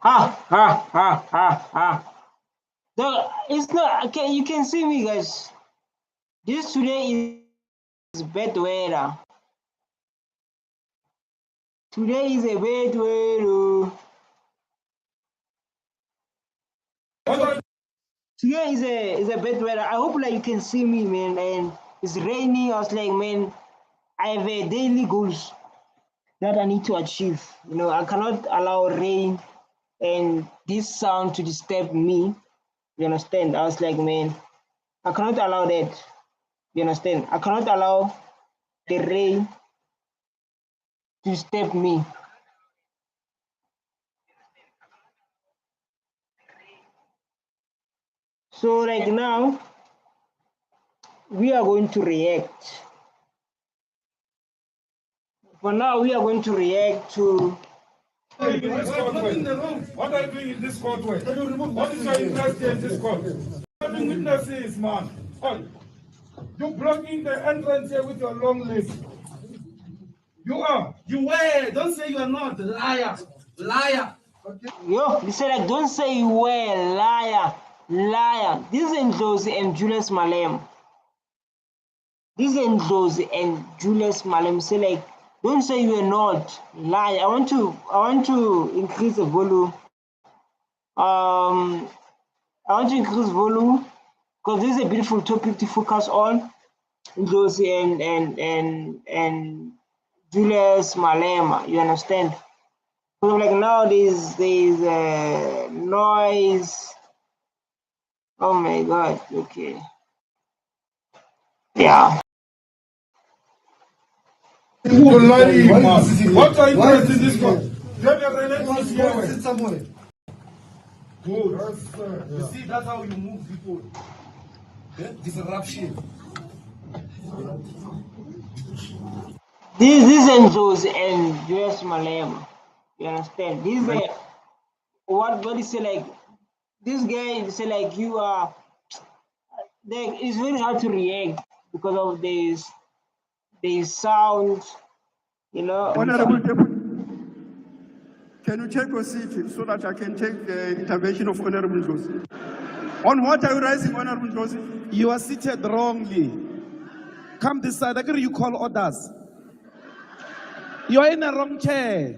ha. It's not okay. You can see me, guys. This today is bad weather. Today is a bad weather. Today is a bad weather. I hope like you can see me, man. And it's raining. I was like, man, I have a daily goals that I need to achieve. You know, I cannot allow rain and this sound to disturb me. You understand? I was like, man, I cannot allow that. You understand? I cannot allow the rain to disturb me. So like now, we are going to react. For now, we are going to react to. What are you doing in this court? What is your interest in this court? Having witnesses, man. You're blocking the entrance here with your long list. You are. You were. Don't say you are not. Liar. Liar. Okay. Yo, they say like, don't say you were. Liar. Liar. This is Ndlozi and Julius Malema. This is Ndlozi and Julius Malema. Say like, don't say you are not. Liar. I want to increase the volume. I want to increase volume because this is a beautiful topic to focus on. Ndlozi and Julius Malema, you understand? So like now there's noise. Oh my god, okay. Yeah. What are you doing in this court? You have a relationship here somewhere. Good. You see, that's how you move people. Yeah? Disruption. This is Ndlozi and Julius Malema. You understand? This is what is say like this guy say like you are like it's very hard to react because of this sound, you know. Honorable Deputy, can you take your seat so that I can take the intervention of Honorable Ndlozi? On what are you rising, Honorable Ndlozi? You are seated wrongly. Come this side. I agree you call orders. You are in the wrong chair.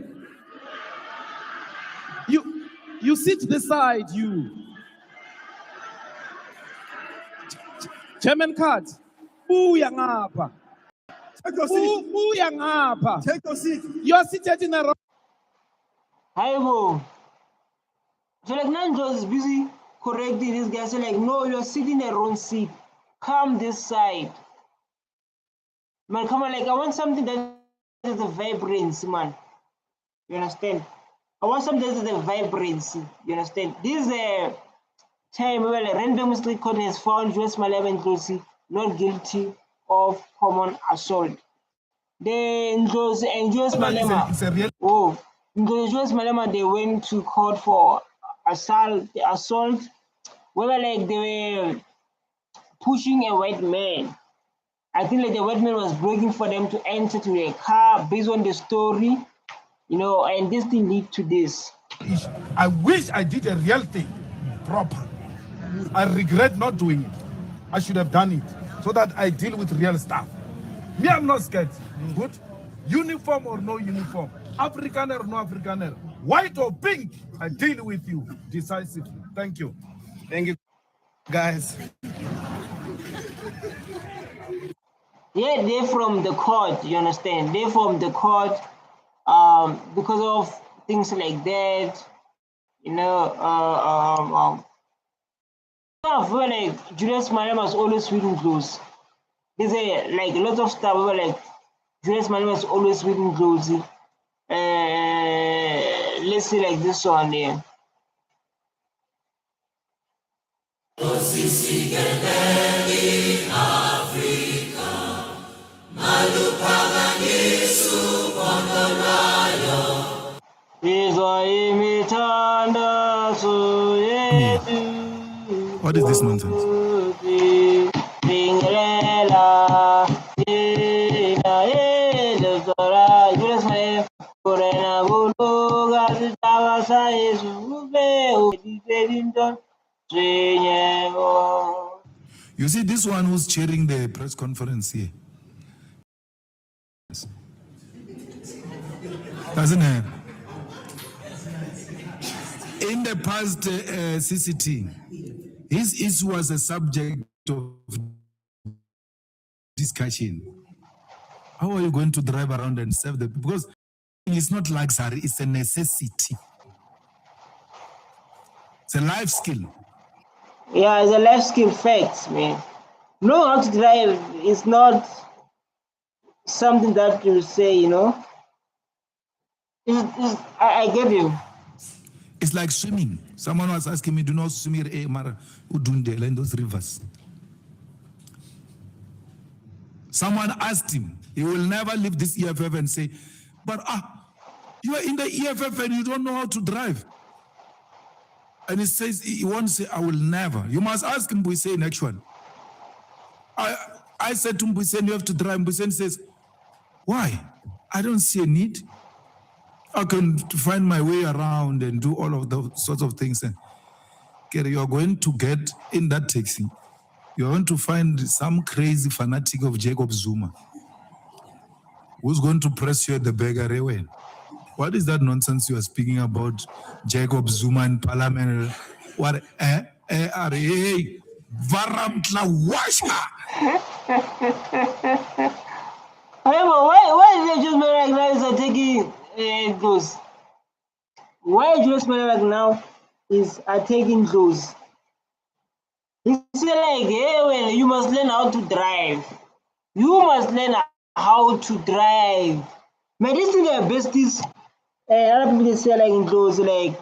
You sit this side, you. Chairman Card. Booyangapa. Take your seat. Booyangapa. Take your seat. You are seated in the wrong. Hi, Bo. So like now Ndlozi is busy correcting this guy. So like, no, you're sitting in the wrong seat. Come this side. Man, come on, like I want something that is a vibrancy, man. You understand? I want something that is a vibrancy. You understand? This is a time where a random street court has found Julius Malema Ndlozi not guilty of common assault. Then Ndlozi and Julius Malema, Julius Malema, they went to court for assault, where like they were pushing a white man. I think like the white man was begging for them to enter to their car based on the story, you know, and this thing lead to this. I wish I did a real thing proper. I regret not doing it. I should have done it so that I deal with real stuff. Me, I'm not scared. Good. Uniform or no uniform, Afrikaner or no Afrikaner, white or pink, I deal with you decisively. Thank you. Thank you, guys. Yeah, they're from the court, you understand? They're from the court because of things like that, you know. I feel like Julius Malema is always reading close. There's like a lot of stuff where like Julius Malema is always reading close. Let's see like this one there. What is this nonsense? You see, this one who's chairing the press conference here doesn't have. In the past CCT, his issue was a subject of discussion. How are you going to drive around and serve the people? Because it's not luxury, it's a necessity. It's a life skill. Yeah, it's a life skill fact, man. Knowing how to drive is not something that you say, you know. I get you. It's like swimming. Someone was asking me, do not swim in those rivers. Someone asked him, he will never leave this EFF and say, but you are in the EFF and you don't know how to drive. And he says, he won't say, I will never. You must ask him, Mmusi, next one. I said to Mmusi, you have to drive. Mmusi says, why? I don't see a need. I can find my way around and do all of those sorts of things. And you are going to get in that taxi. You're going to find some crazy fanatic of Jacob Zuma who's going to press you at the beggar railway. What is that nonsense you are speaking about? Jacob Zuma in parliament? What? Varamtla washa. Why is Julius Malema now is taking those? Why Julius Malema now is taking those? He said like, hey, well, you must learn how to drive. You must learn how to drive. Man, this thing are besties. Other people they say like in those like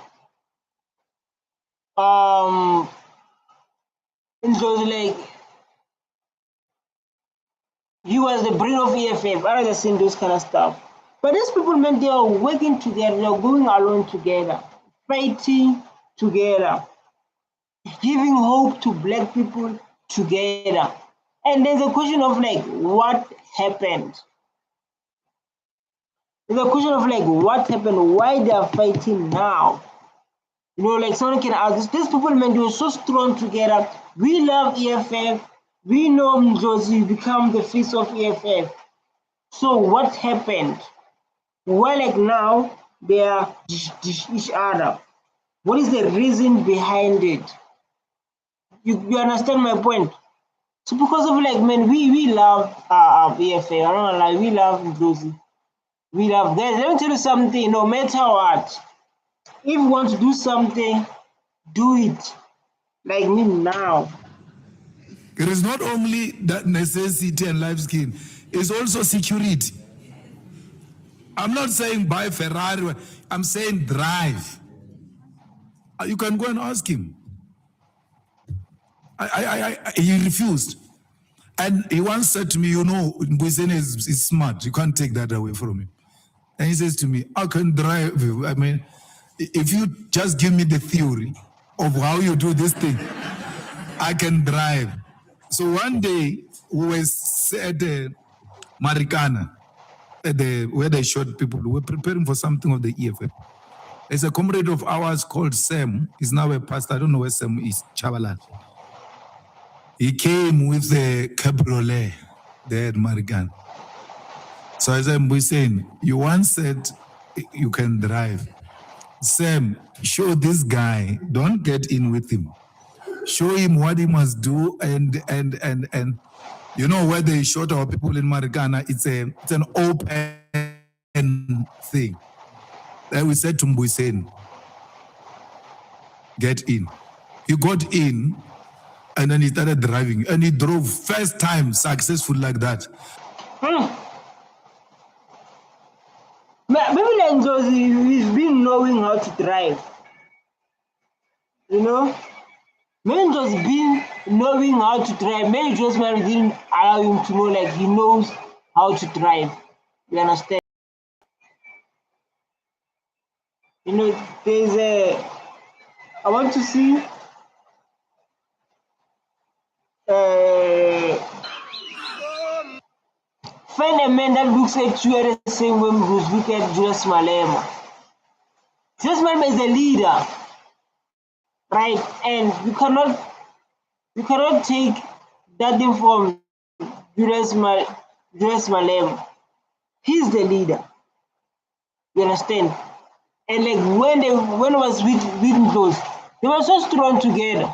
he was the brain of EFF. I was saying those kind of stuff. But these people, man, they are working together, they are going along together, fighting together, giving hope to black people together. And there's a question of like, what happened? There's a question of like, what happened? Why they are fighting now? You know, like someone can ask, these people, man, they were so strong together. We love EFF. We know Ndlozi become the face of EFF. So what happened? Why like now they are each other? What is the reason behind it? You understand my point? So because of like, man, we love EFF. I don't know, like we love Ndlozi. We love guys. Let me tell you something. No matter what, if you want to do something, do it. Like me now. It is not only that necessity and life skill, it's also security. I'm not saying buy Ferrari, I'm saying drive. You can go and ask him. He refused. And he once said to me, you know, Mmusi is smart. You can't take that away from him. And he says to me, I can drive. I mean, if you just give me the theory of how you do this thing, I can drive. So one day, we were at Marikana, where they shot people. We were preparing for something of the EFF. There's a comrade of ours called Sam. He's now a pastor. I don't know where Sam is, Chavalat. He came with the cabriolet there at Marikana. So I said, Mmusi, you once said you can drive. Sam, show this guy, don't get in with him. Show him what he must do, and you know where they shot our people in Marikana, it's an open thing. Then we said to Mmusi, get in. He got in, and then he started driving, and he drove first time successful like that. Maybe like Ndlozi, he's been knowing how to drive. You know? Maybe Ndlozi been knowing how to drive. Maybe Julius Malema didn't allow him to know like he knows how to drive. You understand? You know, there's I want to see find a man that looks at you the same way who's looking at Julius Malema. Julius Malema is a leader. right? And we cannot take that thing from Julius Malema. He's the leader. You understand? And like when it was with those, they were so strong together.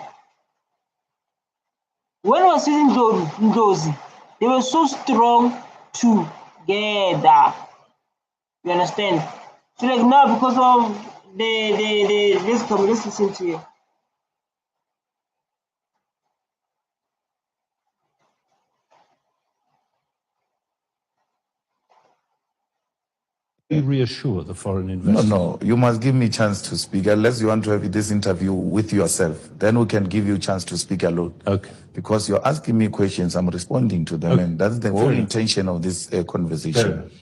When it was with those, they were so strong together. You understand? So like now because of let's listen to you. Reassure the foreign No, investors. no, you must give me a chance to speak, unless you want to have this interview with yourself. Then we can give you a chance to speak alone. Okay. Because you're asking me questions, I'm responding to them, Okay. and that's the whole Fair enough. intention of this Fair conversation. enough.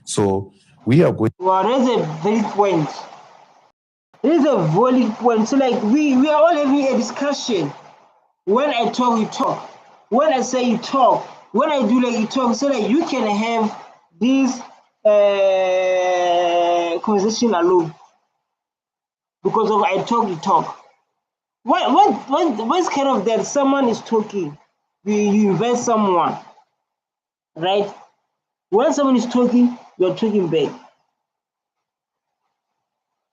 So we are going. Well, that's a valid point. It is a valid point. So like we are all having a discussion. When I talk, you talk. When I say you talk. When I do like you talk, so that you can have this conversation alone. Because of I talk, you talk. What's kind of that? Someone is talking, you invite someone, right? When someone is talking, you're talking back.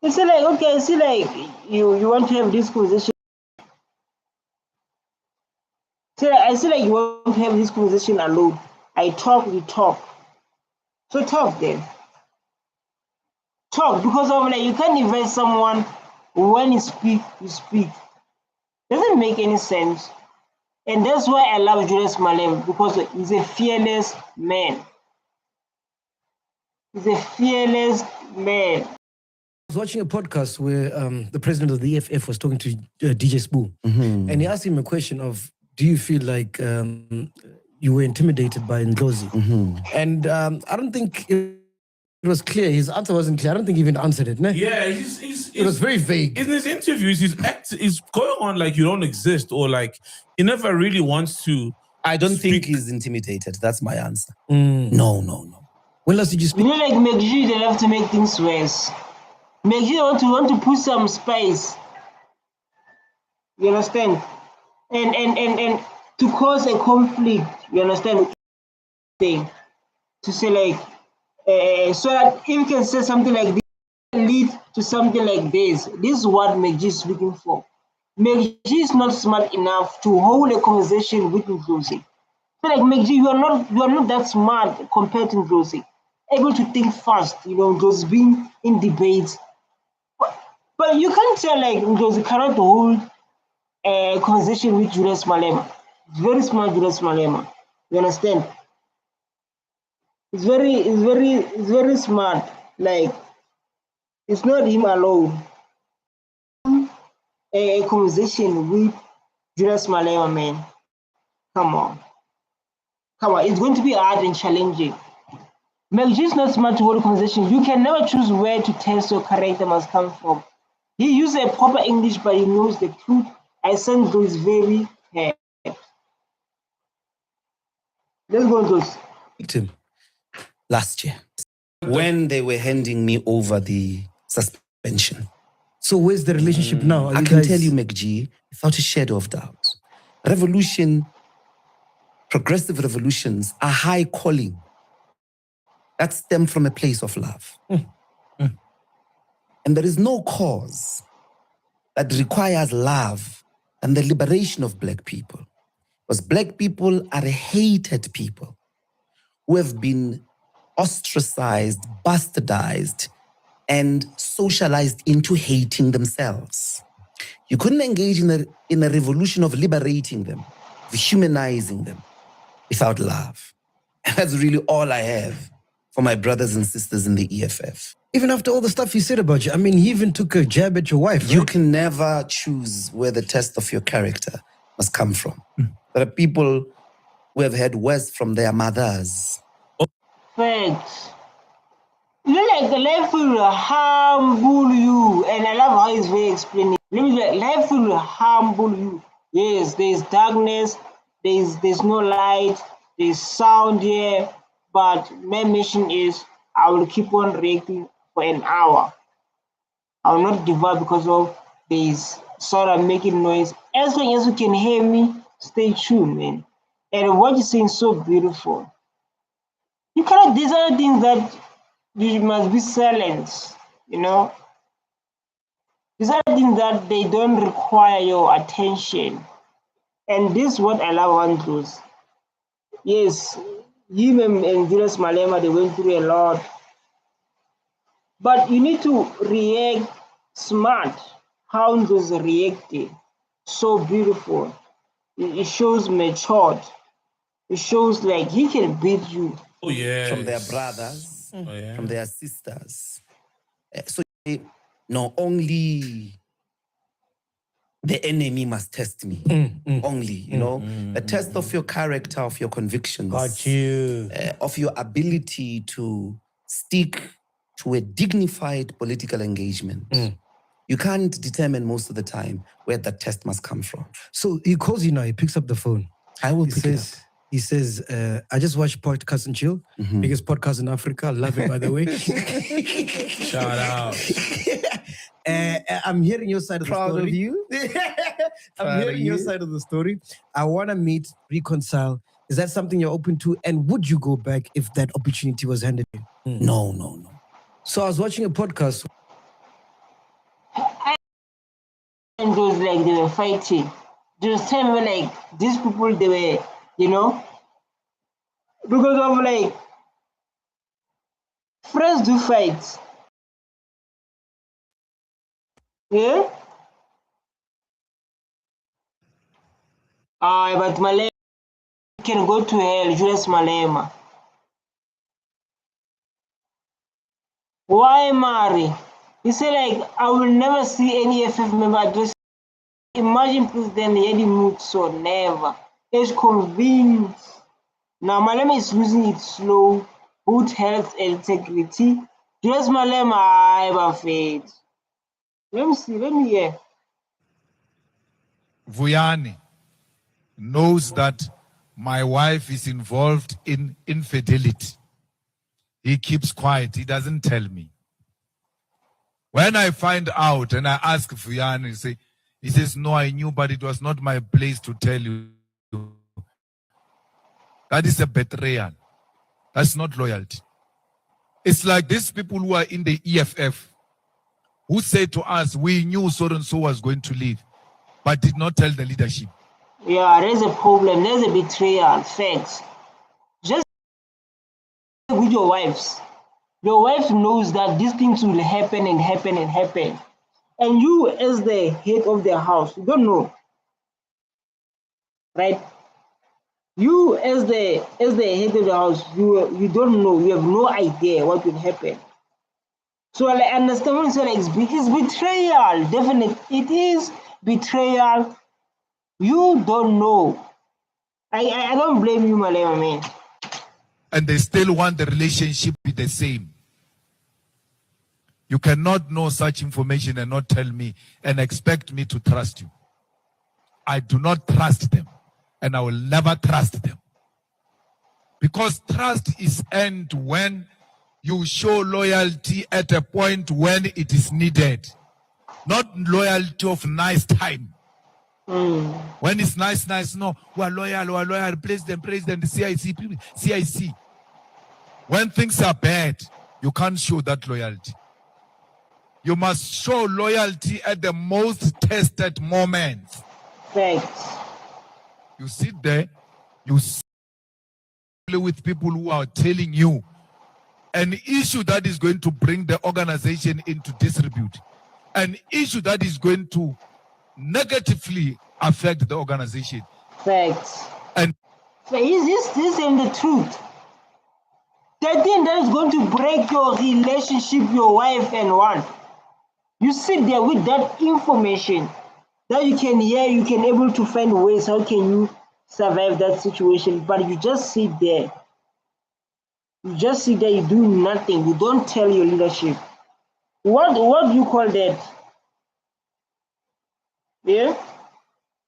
It's like okay, I see like you want to have this conversation. So I see like you want to have this conversation alone. I talk, you talk. So talk then. Talk because of like you can't invite someone when you speak, you speak. Doesn't make any sense. And that's why I love Julius Malema because he's a fearless man. He's a fearless man. I was watching a podcast where the president of the EFF was talking to DJ Spoo, and he asked him a question of, do you feel like you were intimidated by Ndlozi? And I don't think it was clear. His answer wasn't clear. I don't think he even answered it. No? Yeah, It was very vague. in his interviews, he's going on like you don't exist, or like he never really wants to. I don't think speak. he's intimidated. That's my answer. No. When last did you You speak? know, like McG, they love to make things worse. McG want to put some spice. You understand? And to cause a conflict. You understand? Thing to say like so that if you can say something like this, lead to something like this. This is what McG is looking for. McG is not smart enough to hold a conversation with Ndlozi. So like McG, you are not that smart compared to Ndlozi. Able to think fast, Ndlozi being in debates. But you can't tell like Ndlozi cannot hold a conversation with Julius Malema. It's very smart, Julius Malema. You understand? It's very smart. Like it's not him alone. A conversation with Julius Malema, man. Come on. It's going to be hard and challenging. McG is not smart to hold a conversation. You can never choose where to test your character must come from. He uses a proper English, but he knows the truth. I send those very hard. Let's go on those. Victim last year when they were handing me over the suspension. So where's the relationship now? Are I you can guys- tell you, McG, without a shadow of doubt, progressive revolutions are high calling that stem from a place of love. And there is no cause that requires love and the liberation of Black people. Because Black people are a hated people who have been ostracized, bastardized, and socialized into hating themselves. You couldn't engage in a revolution of liberating them, of humanizing them, without love. And that's really all I have for my brothers and sisters in the EFF. Even after all the stuff he said about you, I mean, he even took a jab at your wife. You right? can never choose where the test of your character must come from. There are people who have had worse from their mothers. Facts. You know, like the life will humble you, and I love how he's very explaining. Life will humble you. Yes, there's darkness, there's no light, there's sound here, but my mission is I will keep on reacting for an hour. I will not give up because of there's sort of making noise. As long as you can hear me, stay tuned, man. And what you're saying is so beautiful. You cannot, these are things that you must be silent, you know. These are things that they don't require your attention. And this is what I love about those. Yes, him and Julius Malema, they went through a lot. But you need to react smart. How those reacted. So beautiful. It shows matured. It shows like he can beat you. Oh yeah. From their brothers, Oh, yeah. from their sisters. So no, only the enemy must test me. Only, you know, the test of your character, of your convictions, Got you. of your ability to stick to a dignified political engagement. You can't determine most of the time where that test must come from. So he calls you now, he picks up the phone. I will He pick it says, up. he says, I just watched Podcast and Chill, biggest podcast in Africa. Love it, by the way. Shout out. I'm hearing your side of Proud the story. of you. I'm Proud of hearing your you. side of the story. I want to meet, reconcile. Is that something you're open to? And would you go back if that opportunity was handed to you? No, no, no. So I was watching a podcast. And those like they were fighting. Just tell me like these people they were, you know, because of like friends do fight. Yeah? But Malema can go to hell, Julius Malema. Why marry? He said like I will never see any FF member address. Imagine President Yedi Mutso, never. He's convinced. Now Malema is losing it slow, good health and integrity. Julius Malema, I have a faith. Let me see, let me hear. Vuyani knows that my wife is involved in infidelity. He keeps quiet. He doesn't tell me. When I find out and I ask Vuyani, he says, no, I knew, but it was not my place to tell you. That is a betrayal. That's not loyalty. It's like these people who are in the EFF who say to us, we knew so and so was going to leave, but did not tell the leadership. Yeah, there's a problem. There's a betrayal. Facts. Just with your wives. Your wife knows that these things will happen and happen and happen. And you, as the head of the house, you don't know. Right? You, as the head of the house, you don't know. You have no idea what will happen. So I understand when you say like, it's betrayal. Definitely, it is betrayal. You don't know. I don't blame you, Malema, man. And they still want the relationship to be the same. You cannot know such information and not tell me and expect me to trust you. I do not trust them, and I will never trust them. Because trust is earned when you show loyalty at a point when it is needed. Not loyalty of nice time. When it's nice, no, we're loyal, president, CIC. When things are bad, you can't show that loyalty. You must show loyalty at the most tested moments. Thanks. You sit there, you sit with people who are telling you an issue that is going to bring the organization into disrepute, an issue that is going to negatively affect the organization. Facts. And So is this ain't the truth? The thing that is going to break your relationship, your wife and one. You sit there with that information that you can hear, you can able to find ways how can you survive that situation, but you just sit there. You just sit there, you do nothing. You don't tell your leadership. What do you call that? Yeah?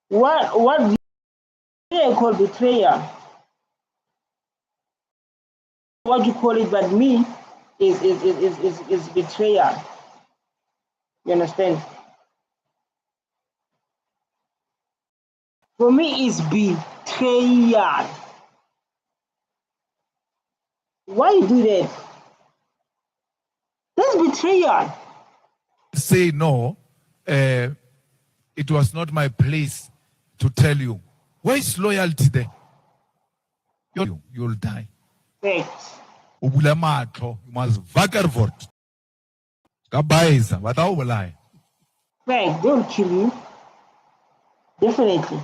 What do you call betrayal? What you call it, but me is betrayal. You understand? For me, it's betrayal. Why you do that? That's betrayal. Say no, it was not my place to tell you. Where is loyalty there? You'll die. Facts. Ubula matlo, you must vakarvort. Kabaiza, without lie. Facts, they'll kill you. Definitely.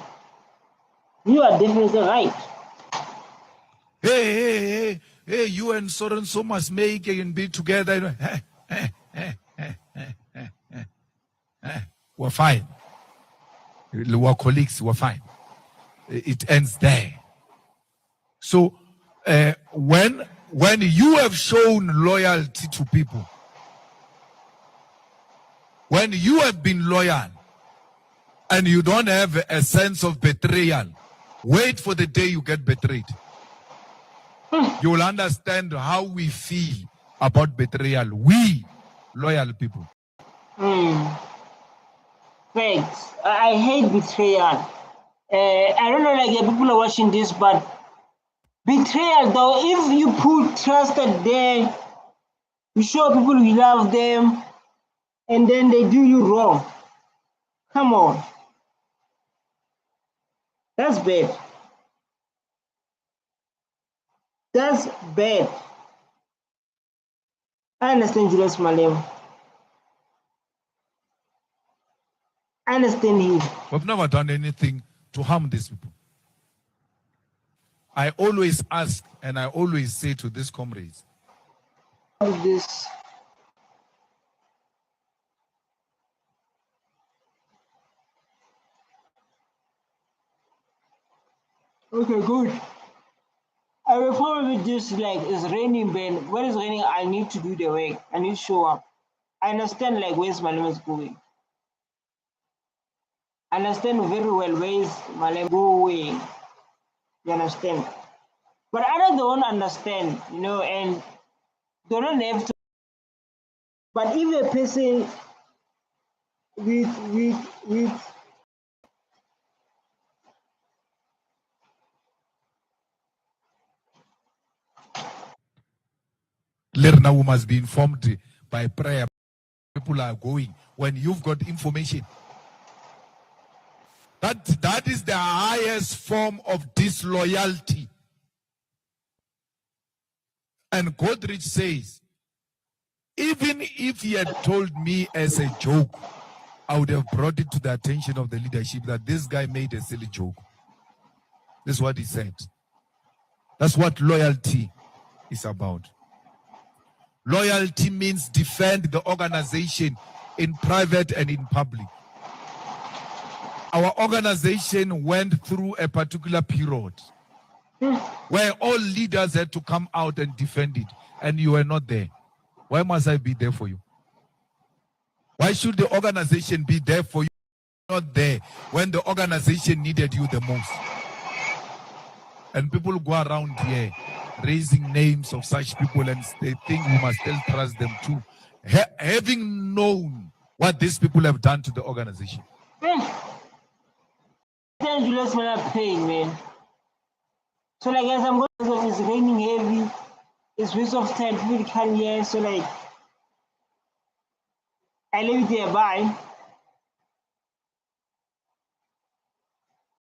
You are definitely right. Hey, you and so must make and be together. We're fine. We're colleagues, we're fine. It ends there. So when you have shown loyalty to people, when you have been loyal and you don't have a sense of betrayal, wait for the day you get betrayed. You will understand how we feel about betrayal. We, loyal people. Facts. I hate betrayal. I don't know, like the people are watching this, but betrayal though, if you put trusted there, you show people you love them, and then they do you wrong. Come on. That's bad. That's bad. I understand Julius Malema. I understand him. We've never done anything to harm these people. I always ask and I always say to these comrades, This. Okay, good. I will probably just like it's raining, Ben. When it's raining, I need to do the work. I need to show up. I understand like where's Malema is going. I understand very well where's Malema going. You understand? But others don't understand, you know, and they don't have to. But if a person with Lerna, who must be informed by prayer. People are going when you've got information. That is the highest form of disloyalty. And Godrich says, even if he had told me as a joke, I would have brought it to the attention of the leadership that this guy made a silly joke. This is what he said. That's what loyalty is about. Loyalty means defend the organization in private and in public. Our organization went through a particular period where all leaders had to come out and defend it, and you were not there. Why must I be there for you? Why should the organization be there for you, not there when the organization needed you the most? And people go around here raising names of such people and they think we must still trust them too, having known what these people have done to the organization. Julius Malema pain, man. So like as I'm going, it's raining heavy, it's waste of time, people come here, so like I leave it there, bye.